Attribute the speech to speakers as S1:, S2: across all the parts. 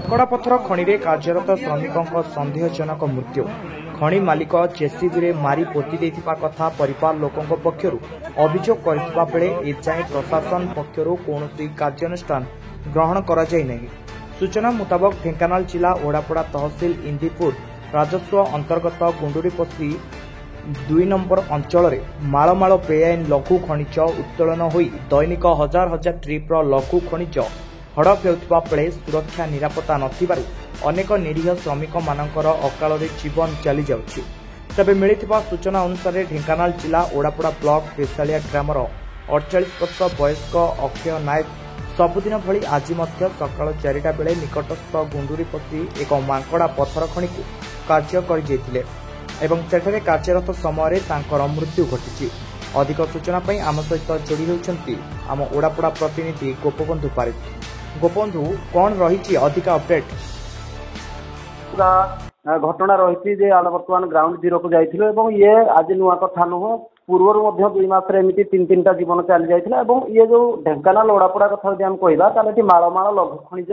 S1: कड़ापथर खଣି कार्यरत श्रमिकों सन्देहजनक मृत्यु खଣି मालिक जेसीबी मारी पोति देथिबा कथा परिवार लोकों पक्षरु अभियोग करथिबा बेले एजाए प्रशासन पक्षरु कोनोसी कार्यानुष्ठान ग्रहण करा जाय नहीं। सूचना मुताबक ढेंकानाल जिला ओडापड़ा तहसिल इंदीपुर राजस्व अंतर्गत गुंडुरीपसी 2 नंबर अंचल मालमाल बेआईन लघु खनिज उत्तोलन होई दैनिक हजार हजार ट्रिप्र लघु खनिज हड़प हेउथिबा बेले सुरक्षा निरापत्ता नथिबारु अनेक निरीह श्रमिक मानकर अकाल जीवन चली जाउछि। तबे मिलिथिबा सूचना अनुसार ढेंकानाल जिला ओडापड़ा ब्लॉक बेसालिया ग्रामर 48 वर्ष वयस्क अक्षय नायक सबुदिन भली आज मध्य सकाळ 4टा बेले निकटस्थ गुंडुरीपसी एक मांकड़ा पत्थर खणी को कार्य कर जाइथिले एवं सेठारे कार्यरत समय तांकर मृत्यु घटिछि। अधिक सूचना पई आम सहित जोड़ी होउछंती आम ओडापड़ा प्रतिनिधि गोपबंधु पारिक। गोपबंधु कौन रही अधिक अपडेट?
S2: घटना रही बर्तमान ग्राउंड जीरो को जाइथिलो एवं ये आज नुआ कथा नुह पूर्वर 2 मास एमती 3-3टा जीवन चली जाइथिला एवं ये जो ढेंकानाल ओडापड़ा कथा जदि हम कहबा ताले मालमाल लघु खनिज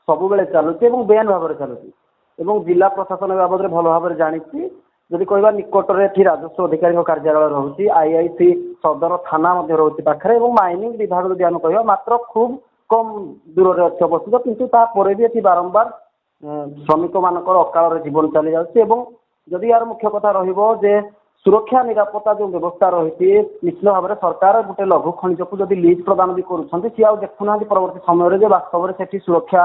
S2: सब बेले चलुछि एवं बेआईन भाव में चलुछि एवं जिला प्रशासन बाबद में भल भाव में जानिछि। जदि कहबा निकटरे एठी राजस्व अधिकारी कार्यालय रहुछि आईआईसी सदर थाना मध्य रहुछि पाखरे एवं माइनिंग विभाग जदि हम कहबा मात्र खूब कम दूर रे अछि अवस्थित किंतु ता परे भी एठी बारंबार श्रमिक मानकर अकाल जीवन चली जाउछि एवं जदि यार मुख्य कथा रहिबो जे सुरक्षा निरापत्ता जो व्यवस्था रही निश्चित भाव में सरकार गोटे लघु खनिज को जदि लीज प्रदान भी करुँच सी आउ देखुना परवर्ती समय वास्तव में से सुरक्षा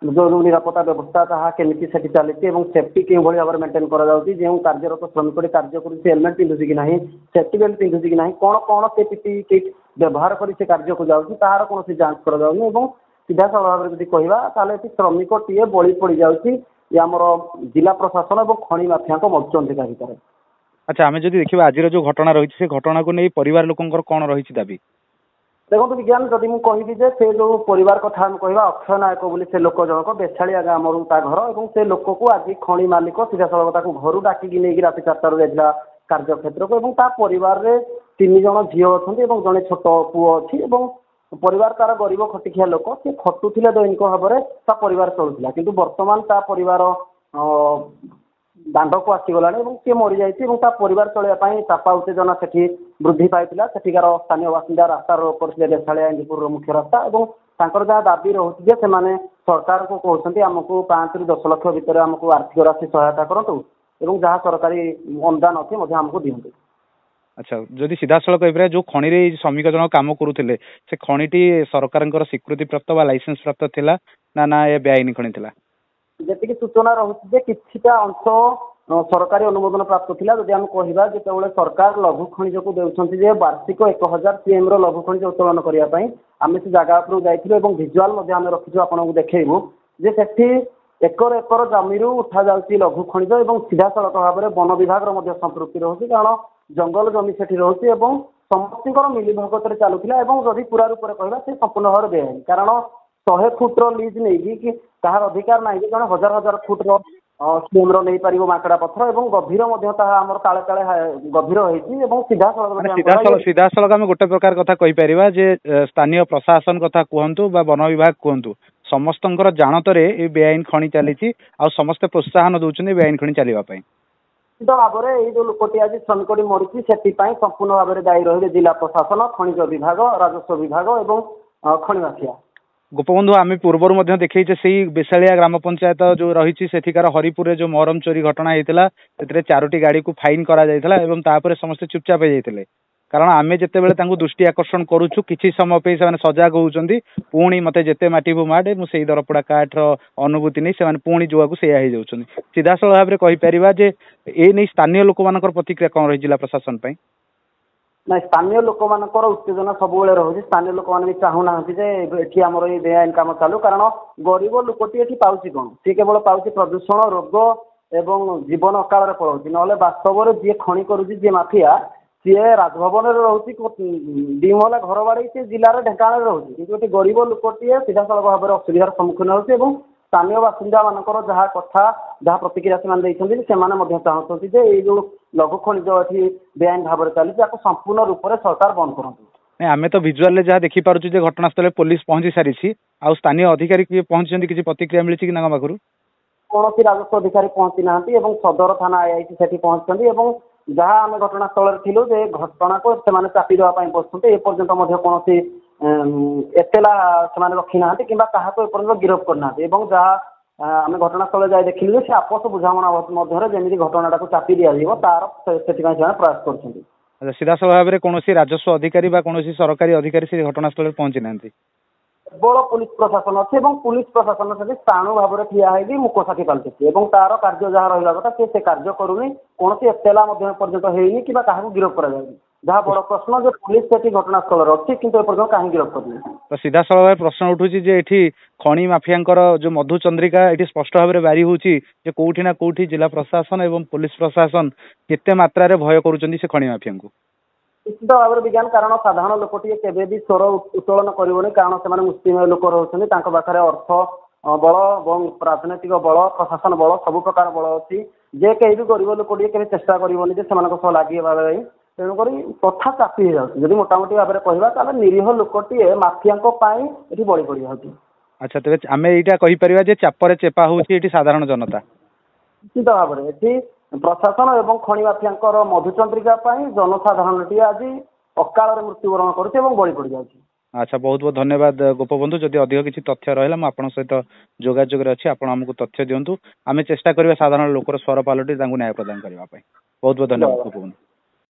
S2: जो निरापत्ता व्यवस्था ताहा केमिति सेठी चलती और सेफ्टी कि भाव में मेंटेन करा जो कार्यरत श्रमिक कार्य कर हेलमेट पिंधुची कि ना सेफ्टी बेल्ट पिंधुची कि ना कौन कौन से पीपीई किट व्यवहार कर कार्य को जाऊँगी तार कौन जांच कर सीधा साल भाव में कहवा श्रमिक टीए बलि पड़ जामर जिला प्रशासन और खनि माफिया मौजूदा भितर।
S3: अच्छा आम जब देखा आज जो घटना रही से घटना को नहीं परिवार लोकंर कौन रही दाबी?
S2: देखो विज्ञान जदि मुझे से जो परिवार कथा कहवा अक्षय नायक बोली से लोक जनक बेछाड़िया गाँव घर और से लोक को आज खनि मालिक सीधा साल घर डाकिकी नहीं रात 4टारू जाइला कार्य क्षेत्र को परिवार में 3 जन झील अच्छा जड़े छोट पुओ अच्छी परिवार तार गरीब खटिखिया लोक सी खटुला दैनिक भाव में परिवार चलुला कि बर्तमान परिवार दांड को आसीगला सी मरी जाइए परिवार चलने चापा उत्तेजना से वृद्धि पाई सेठिकार स्थानीय बासिंदा रास्ता रोक करते बेसाड़िया इंदीपुर मुख्य रास्ता और जहाँ दाबी रोचे से सरकार को कहते आमको 5 ରୁ 10 लाख भितर आमको आर्थिक राशि सहायता करूँ और जहाँ सरकारी अनुदान अच्छे आमको दिंतु।
S3: अच्छा जदि सीधा सड़क कह जो खनि श्रमिक जन काम करुले से खनिटी सरकार स्वीकृति प्राप्त लाइसेंस प्राप्त थिला ना ये बेआईन खनि थिला?
S2: जी सूचना रही किछिटा अंश सरकारी अनुमोदन प्राप्त थिला। जदि हम कहबा जेतेबेले सरकार लघु खनिज को देउछंती जे वार्षिक 1000 सीएम रो लघु खनिज उत्तोलन करिया पई आमे से जगह पर जाइथिलु एवं विजुअल मध्ये आमे रखिछु आपनकु देखैबु जे सेठी एकर एकर जमीरु उठा जाउची लघु खनिज एवं सीधा सड़क भाव में वन विभाग रो मध्ये संपृक्ति रहुची कारण जंगल जमी सेठी रहुची एवं समस्तर मिली भगत चलुला जदि पूरा रूप में कहबा से संपूर्ण भाव बेआईन कारण 100 फुट लीज नहीं कि तार अधिकार ना जन 1000 फुट स्कीम नहीं पार माकड़ा पत्थर और गभीर आमर ताले ताले गभीर होती
S3: सीधा सड़क आम गोटे प्रकार कथा कहीपर जे स्थानीय प्रशासन कथा कहतु वन विभाग कहतु समस्त जानतरे बेआईन खनि चली समस्ते प्रोत्साहन दौरान बेआईन खनि चलवाई
S2: निश्चित भाव में ये जो लोकटी आज श्रमिक मरीची से संपूर्ण भाव में दायी रही जिला प्रशासन खनिज विभाग राजस्व विभाग और खनि माफिया।
S3: गोपबंधु आम पूर्वर देखी से बेसालिया ग्राम पंचायत जो रही सेठिकार हरिपुर जो मोहरम चोरी घटना होता से 4टी गाड़ी को फाइन कर समस्ते चुपचाप हो कारण आम जिते बड़े दृष्टि आकर्षण करुचु किसी समय पे से सजग होती पुणी मत जिते माटिबू माडे मुझे दरपड़ा काठर अनुभूति नहीं से पुणी जुआ से सीधा साल भाव में कहीपर जे ए नहीं स्थानीय लोक मान प्रतिक्रिया कौन रही जिला प्रशासन पर?
S2: ना स्थानीय लोक मानकर उत्तेजना सब रही स्थानीय लोक मैंने चाहूना ये आमर ये बेआईन कम चालू कारण गरीब लोकटी ये पाँच कौन सी केवल पाँच प्रदूषण रोग एवं जीवन अकाल पड़ोसी ना वास्तव में जी खनि करुच्ची जी माफिया ସିଏ ରାଜଭବନରେ ରହୁଛି, ଦି ମହଲା ଘର ବାଡି ସେ ଜିଲ୍ଲାର ଢେଙ୍କାନାଳରେ ରହୁଛି, କିନ୍ତୁ ଏଠି ଗରିବ ଲୋକଟିଏ ସିଧାସଳଖ ଭାବରେ ଅସୁବିଧାର ସମ୍ମୁଖୀନ ହେଉଛି ଏବଂ ସ୍ଥାନୀୟ ବାସିନ୍ଦା ମାନଙ୍କର ଯାହା କଥା ଯାହା ପ୍ରତିକ୍ରିୟା ସେମାନେ ଦେଇଛନ୍ତି ସେମାନେ ମଧ୍ୟ ଚାହୁଁଛନ୍ତି ଯେ ଏଇ ଯୋଉ ଲଘୁ ଖଣିଜ ଏଠି ବେଆଇନ ଭାବରେ ଚାଲିଛି ତାକୁ ସମ୍ପୂର୍ଣ୍ଣ ରୂପରେ ସରକାର ବନ୍ଦ କରନ୍ତୁ।
S3: ନାଇଁ ଆମେ ତ ଭିଜୁଆଲରେ ଯାହା ଦେଖିପାରୁଛୁ ଯେ ଘଟଣାସ୍ଥଳରେ ପୋଲିସ ପହଞ୍ଚି ସାରିଛି, ଆଉ ସ୍ଥାନୀୟ ଅଧିକାରୀ କିଏ ପହଞ୍ଚିଛନ୍ତି, କିଛି ପ୍ରତିକ୍ରିୟା ମିଳିଛି କି ତାଙ୍କ ପାଖରୁ?
S2: କୌଣସି ରାଜସ୍ୱ ଅଧିକାରୀ ପହଞ୍ଚି ନାହାନ୍ତି ଏବଂ ସଦର ଥାନା ଆଇଆଇସି ସେଠି ପହଞ୍ଚିଛନ୍ତି ଏବଂ ଯାହା ଆମେ ଘଟଣାସ୍ଥଳରେ ଥିଲୁ ଯେ ଘଟଣାକୁ ସେମାନେ ଚାପି ଦେବା ପାଇଁ ବସୁଛନ୍ତି, ଏପର୍ଯ୍ୟନ୍ତ ମଧ୍ୟ କୌଣସି ଏତେଲା ସେମାନେ ରଖିନାହାନ୍ତି କିମ୍ବା କାହାକୁ ଏପର୍ଯ୍ୟନ୍ତ ଗିରଫ କରିନାହାନ୍ତି ଏବଂ ଯାହା ଆମେ ଘଟଣାସ୍ଥଳରେ ଯାଇ ଦେଖିଲୁ ଯେ ସେ ଆପୋଷ ବୁଝାମଣା ମଧ୍ୟରେ ଯେମିତି ଘଟଣାଟାକୁ ଚାପି ଦିଆଯିବ ତାର ସେଥିପାଇଁ ସେମାନେ ପ୍ରୟାସ କରୁଛନ୍ତି।
S3: ସିଧାସଳଖ ଭାବରେ କୌଣସି ରାଜସ୍ୱ ଅଧିକାରୀ ବା କୌଣସି ସରକାରୀ ଅଧିକାରୀ ସେ ଘଟଣାସ୍ଥଳରେ ପହଞ୍ଚି ନାହାନ୍ତି।
S2: କେବଳ ପୁଲିସ ପ୍ରଶାସନ ଅଛି ଏବଂ ପୁଲିସ ପ୍ରଶାସନ ସେଠି ସ୍ଥାଣୁ ଭାବରେ ଠିଆ ହେଇକି ମୁକସାକ୍ଷୀ ପାଲଟିଛି ଏବଂ ତାର କାର୍ଯ୍ୟ ଯାହା ରହିବା କଥା ସେ କାର୍ଯ୍ୟ କରୁନି, କୌଣସି ଏତେଲା ମଧ୍ୟ ଏପର୍ଯ୍ୟନ୍ତ ହେଇନି କିମ୍ବା କାହାକୁ ଗିରଫ କରାଯାଉନି। ଯାହା ବଡ ପ୍ରଶ୍ନ ଯେ ପୁଲିସ ସେଠି ଘଟଣାସ୍ଥଳରେ ଅଛି କିନ୍ତୁ ଏପର୍ଯ୍ୟନ୍ତ କାହିଁ ଗିରଫ କରିନି।
S3: ତ ସିଧାସଳଖ ଭାବେ ପ୍ରଶ୍ନ ଉଠୁଛି ଯେ ଏଠି ଖଣି ମାଫିଆଙ୍କର ଯୋଉ ମଧୁଚନ୍ଦ୍ରିକା ଏଠି ସ୍ପଷ୍ଟ ଭାବରେ ବାରି ହଉଛି ଯେ କୋଉଠି ନା କୋଉଠି ଜିଲ୍ଲା ପ୍ରଶାସନ ଏବଂ ପୁଲିସ ପ୍ରଶାସନ କେତେ ମାତ୍ରାରେ ଭୟ କରୁଛନ୍ତି ସେ ଖଣି ମାଫିଆଙ୍କୁ।
S2: ନିଶ୍ଚିତ ଭାବରେ ବିଜ୍ଞାନ, କାରଣ ସାଧାରଣ ଲୋକଟିଏ କେବେ ବି ସ୍ୱର ଉତ୍ତୋଳନ କରିବନି, କାରଣ ସେମାନେ ମୁଷ୍ଟିମେୟ ଲୋକ ରହୁଛନ୍ତି, ତାଙ୍କ ପାଖରେ ଅର୍ଥ ବଳ ଏବଂ ରାଜନୈତିକ ବଳ ପ୍ରଶାସନ ବଳ ସବୁ ପ୍ରକାର ବଳ ଅଛି, ଯେ କେହି ବି ଗରିବ ଲୋକଟିଏ କେବେ ଚେଷ୍ଟା କରିବନି ଯେ ସେମାନଙ୍କ ସହ ଲାଗି ହେବା ପାଇଁ। ତେଣୁକରି କଥା ଚାପି ହେଇଯାଉଛି, ଯଦି ମୋଟାମୋଟି ଭାବରେ କହିବା ତାହେଲେ ନିରୀହ ଲୋକଟିଏ ମାଫିଆଙ୍କ ପାଇଁ ଏଠି ବଳି ପଡ଼ିଯାଉଛି।
S3: ଆଚ୍ଛା, ତେବେ ଆମେ ଏଇଟା କହିପାରିବା ଯେ ଚାପରେ ଚେପା ହଉଛି ଏଠି ସାଧାରଣ ଜନତା।
S2: ନିଶ୍ଚିତ ଭାବରେ ଏଠି ପ୍ରଶାସନ ଏବଂ ଖଣି ମାଫିଆଙ୍କର ମଧୁଚନ୍ଦ୍ରିକା ପାଇଁ ଜନସାଧାରଣଟିଏ ଆଜି ଅକାଳରେ ମୃତ୍ୟୁବରଣ କରୁଛି ଏବଂ ବଳି ପଡ଼ିଯାଉଛି।
S3: ଆଚ୍ଛା, ବହୁତ ବହୁତ ଧନ୍ୟବାଦ ଗୋପବନ୍ଧୁ। ଯଦି ଅଧିକ କିଛି ତଥ୍ୟ ରହିଲା ମୁଁ ଆପଣଙ୍କ ସହିତ ଯୋଗାଯୋଗରେ ଅଛି, ଆପଣ ଆମକୁ ତଥ୍ୟ ଦିଅନ୍ତୁ। ଆମେ ଚେଷ୍ଟା କରିବା ସାଧାରଣ ଲୋକର ସ୍ୱର ପାଲଟି ତାଙ୍କୁ ନ୍ୟାୟ ପ୍ରଦାନ କରିବା ପାଇଁ। ବହୁତ ବହୁତ ଧନ୍ୟବାଦ ଗୋପବନ୍ଧୁ।